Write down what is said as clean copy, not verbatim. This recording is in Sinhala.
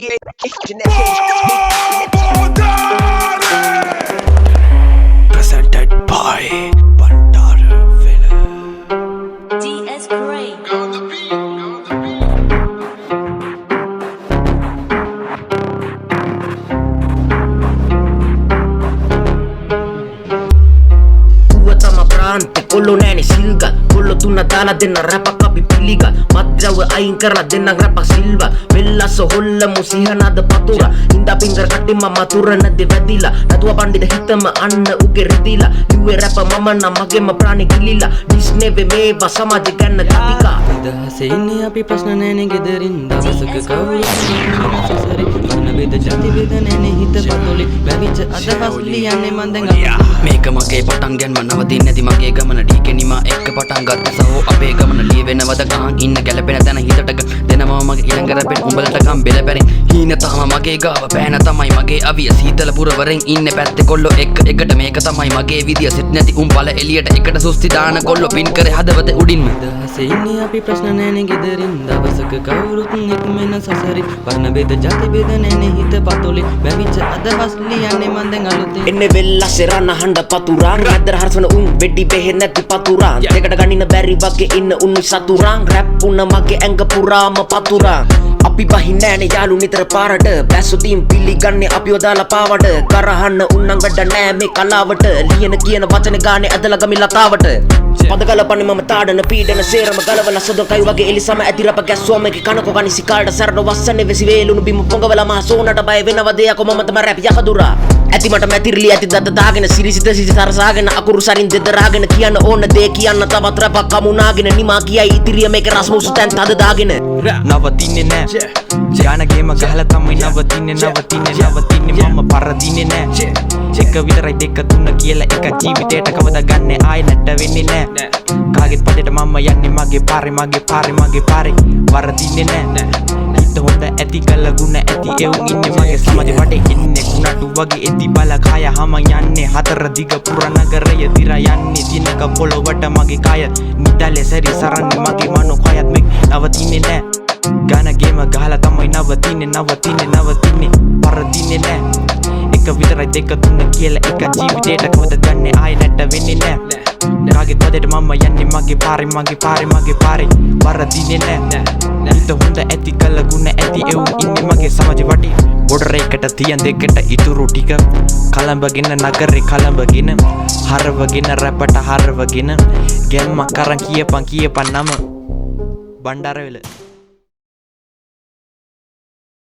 Presented by Bandara Villa. DS Gray. Tama prante, kollo nene silga kollo tunna dala denna rapa kapi piliga madjawa ain karla denna rapa silva vellaso holla musihanada patura inda pingar kattimma matura nadde vadila naduwa pandida hitama anna uge redila liwe rapa mama na magema prani gilila disneve meva samaje ganna tapika දහසේ ඉන්නේ අපි ප්‍රශ්න නැනේ ගෙදරින් දවසක කවුරු සසරේ මන බෙද ජාති බෙද නැනේ හිත පතොලේ වැවිච්ච අදහස් ලියන්නේ මන් දැන් මේක මගේ පටන් ගැන්ම නවතින්නේ නැති මගේ ගමන ඩීකෙනිමා එක්ක පටන් ගත්ත සහෝ අපේ ගමන ලියවෙනවද ගහන් ඉන්න ගැලපෙන තැන හිතට දෙනවා මගේ ඊළඟ රැපෙන් උඹලට ගම් බෙලපැරින් හීන තම මගේ ගාව පෑන තමයි මගේ අවිය සීතල පුරවරෙන් ඉන්නේ පැත්තේ කොල්ලෝ එකට මේක තමයි මගේ විදිය සිත් නැති උන් බල එළියට එකට සුස්ති දාන කොල්ලෝ පින් කරේ හදවතේ උඩින්ම දහසේ ඉන්නේ අපි ප්‍රශ්න නැනේ ගෙදරින් දවසක කවුරුත් එක්මෙන සසරේ වර්ණ බෙද ජාති බෙද නැනේ හිත පතොලේ වැවිච්ච අදහස් ලියන්නේ මන් දැන් අලුතෙන් එන්නේ වෙල්ලාසේ රණ හඬ පතුරාන් අදර හර්සන උන් වෙඩි බෙහෙ නැති පතුරාන් දෙකට ගනින බැරි වගේ ඉන්න උන්නු සතුරාන් රැප් උන මගේ ඇඟ පුරාම පතුරාන් අපි බහින්නේ නෑනේ යාළු නිතර පාරට බැස්සුදීන් පිළිගන්නේ අපිව දාලා පාවඩ කරහන්න උන්නම් වැඩ නෑ මේ කලාවට ලියන කියන වචන ගානේ ඇදලා ගමි ලතාවට පද ගලපන්නේ මම තාඩන පීඩන සේරම ගලවලා සොද කයි වගේ එලිසම ඇතිරප ගැස්සුවම එක කනකෝ ගනි සිකාල්ට සරණ වස්සනේ වෙසි වේලුණු බිම පොඟවලා මහ සෝනට බය වෙනව දෙයක මම තම රැප් යකදුරා ඇති මට මැතිරිලි ඇති දත දාගෙන සිරිසිත සිසි තරසාගෙන අකුරු සරින් දෙදරාගෙන කියන්න ඕන දේ කියන්න තවත් රැපක් කමුනාගෙන නිමා කියයි ඉතිරිය මේක රස්මුසු තැන් තද දාගෙන නවතින්නේ නෑ ජානගේම ගහලා තමයි නවතින්නේ මම පරදින්නේ නෑ එක විතරයි දෙක තුන කියලා එක ජීවිතේට කවදා ගන්නෙ ආයෙ නැට වෙන්නේ නෑ කාගෙත් පඩේට මම යන්නේ මගේ පාරේ වරදින්නේ නෑ හිත හොඳ ඇති කළ ගුණ ඇති එවුන් ඉන්නේ මගේ සමාජෙ වටේ ඉන්නේ කුණටු වගේ එති බල කාය හම යන්නේ හතර දිග පුර නගරය දිර යන්නේ දිනක පොළොවට මගේ කාය නිදලේ සරි සරන්නේ මගේ මනෝ කායත් මෙක් නවතින්නේ නෑ ගානගේම ගහලා තමයි නවතින්නේ පරදින්නේ නෑ එක විතරයි දෙක තුන කියලා එක ජීවිතේට කවද ගන්නෙ ආයෙ නැට වෙන්නේ නෑ කාගෙත් පදේට මම යන්නේ මගේ පාරේ වරදින්නේ නෑ හිත හොඳ ඇති කළ ගුණ ඇති එවුන් ඉන්නේ මගේ සමාජෙ වටේ බොඩර එකට තියන් දෙකට ඉතුරු ටික කලඹගෙන නගරේ කලඹගෙන හරවගෙන රැපට හරවගෙන ගැම්මක් කරන් කියපන් නම බණ්ඩාරවෙල